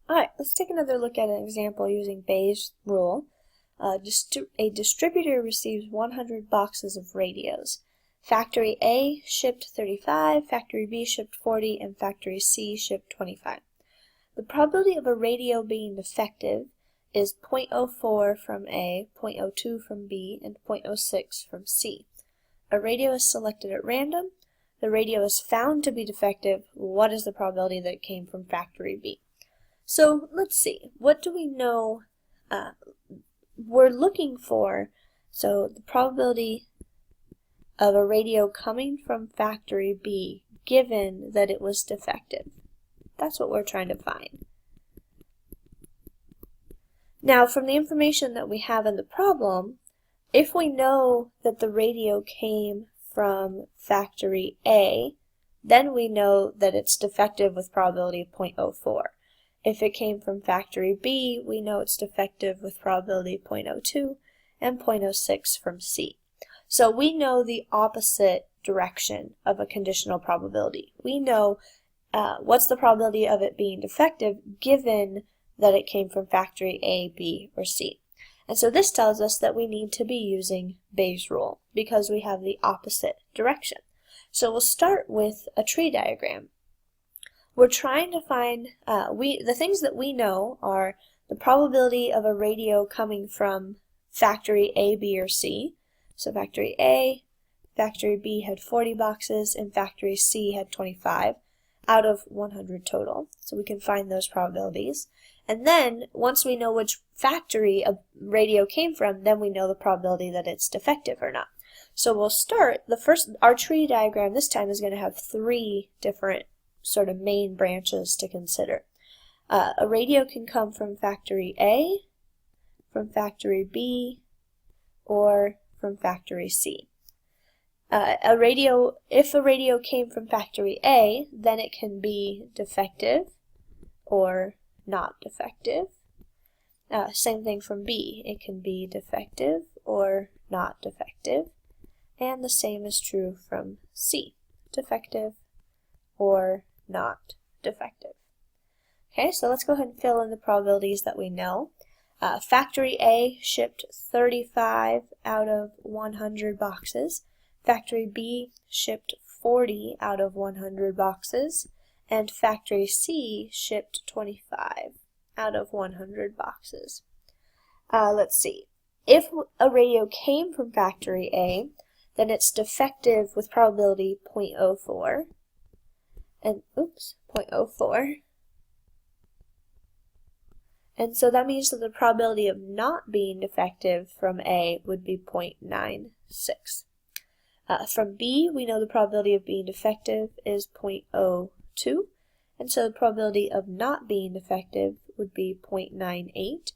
Alright, let's take another look at an example using Bayes' rule. A distributor receives 100 boxes of radios. Factory A shipped 35, Factory B shipped 40, and Factory C shipped 25. The probability of a radio being defective is 0.04 from A, 0.02 from B, and 0.06 from C. A radio is selected at random. The radio is found to be defective. What is the probability that it came from Factory B? So let's see, what do we know we're looking for? So the probability of a radio coming from Factory B given that it was defective. That's what we're trying to find. Now from the information that we have in the problem, if we know that the radio came from Factory A, then we know that it's defective with probability of 0.04. If it came from Factory B, we know it's defective with probability 0.02 and 0.06 from C. So we know the opposite direction of a conditional probability. We know what's the probability of it being defective given that it came from Factory A, B, or C. And so this tells us that we need to be using Bayes' rule because we have the opposite direction. So we'll start with a tree diagram. We're trying to find, the things that we know are the probability of a radio coming from Factory A, B, or C. So Factory A, Factory B had 40 boxes, and Factory C had 25 out of 100 total. So we can find those probabilities. And then, once we know which factory a radio came from, then we know the probability that it's defective or not. So we'll start, our tree diagram this time is going to have 3 different sort of main branches to consider. A radio can come from Factory A, from Factory B, or from Factory C. If a radio came from Factory A, then it can be defective or not defective. Same thing from B. It can be defective or not defective. And the same is true from C. Defective or not defective. Okay, so let's go ahead and fill in the probabilities that we know. Factory A shipped 35 out of 100 boxes. Factory B shipped 40 out of 100 boxes. And Factory C shipped 25 out of 100 boxes. Let's see. If a radio came from Factory A, then it's defective with probability 0.04. And 0.04. And so that means that the probability of not being defective from A would be 0.96. From B, we know the probability of being defective is 0.02. And so the probability of not being defective would be 0.98.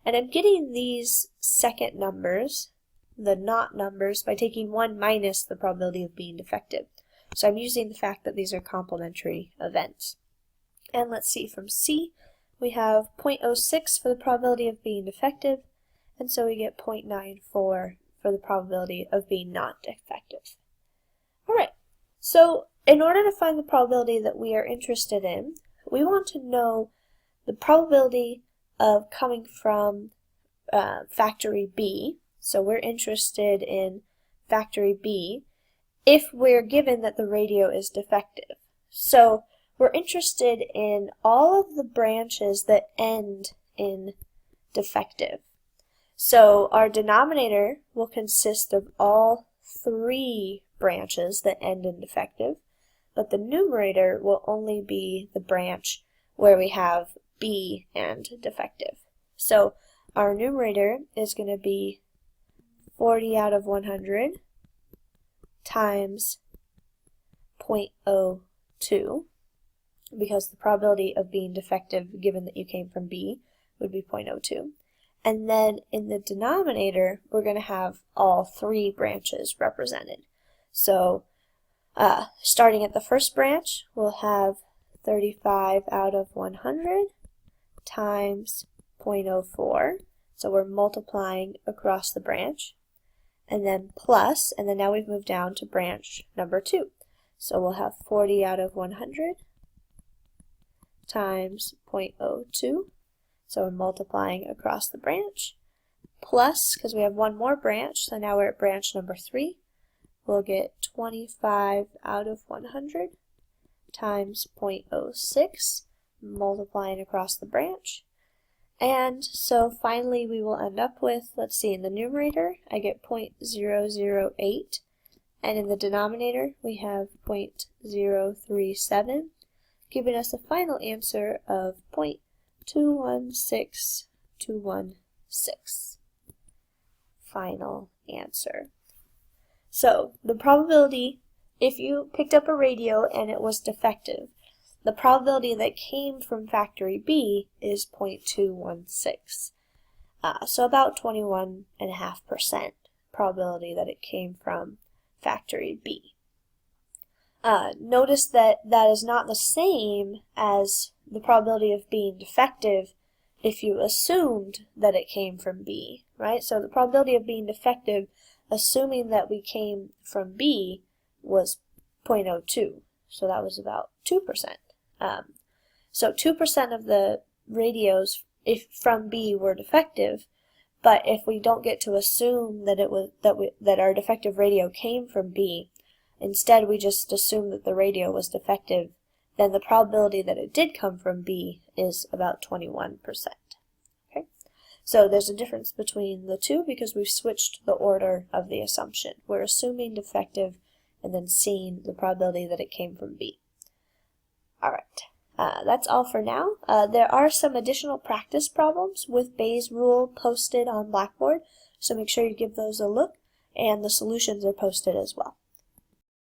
And I'm getting these second numbers, the not numbers, by taking 1 minus the probability of being defective. So I'm using the fact that these are complementary events. And let's see, from C, we have 0.06 for the probability of being defective, and so we get 0.94 for the probability of being not defective. Alright, so in order to find the probability that we are interested in, we want to know the probability of coming from Factory B. So we're interested in Factory B if we're given that the radio is defective. So we're interested in all of the branches that end in defective. So our denominator will consist of all 3 branches that end in defective, but the numerator will only be the branch where we have B and defective. So our numerator is going to be 40 out of 100 times 0.02, because the probability of being defective given that you came from B would be 0.02. And then in the denominator, we're going to have all 3 branches represented. So starting at the first branch, we'll have 35 out of 100 times 0.04. So we're multiplying across the branch. And then plus, and then now we've moved down to branch number 2. So we'll have 40 out of 100 times 0.02, so we're multiplying across the branch, plus, because we have one more branch, so now we're at branch number 3, we'll get 25 out of 100 times 0.06, multiplying across the branch. And so finally we will end up with, let's see, in the numerator I get 0.008, and in the denominator we have 0.037, giving us a final answer of 0.216216. Final answer. So the probability, if you picked up a radio and it was defective, the probability that came from factory B is 0.216. So about 21.5% probability that it came from factory B. Notice that that is not the same as the probability of being defective if you assumed that it came from B, right? So the probability of being defective, assuming that we came from B, was 0.02. So that was about 2%. So 2% of the radios from B were defective, but if we don't get to assume that that our defective radio came from B, instead we just assume that the radio was defective, then the probability that it did come from B is about 21%. Okay? So there's a difference between the two because we've switched the order of the assumption. We're assuming defective and then seeing the probability that it came from B. Alright, that's all for now. There are some additional practice problems with Bayes' rule posted on Blackboard, so make sure you give those a look, and the solutions are posted as well.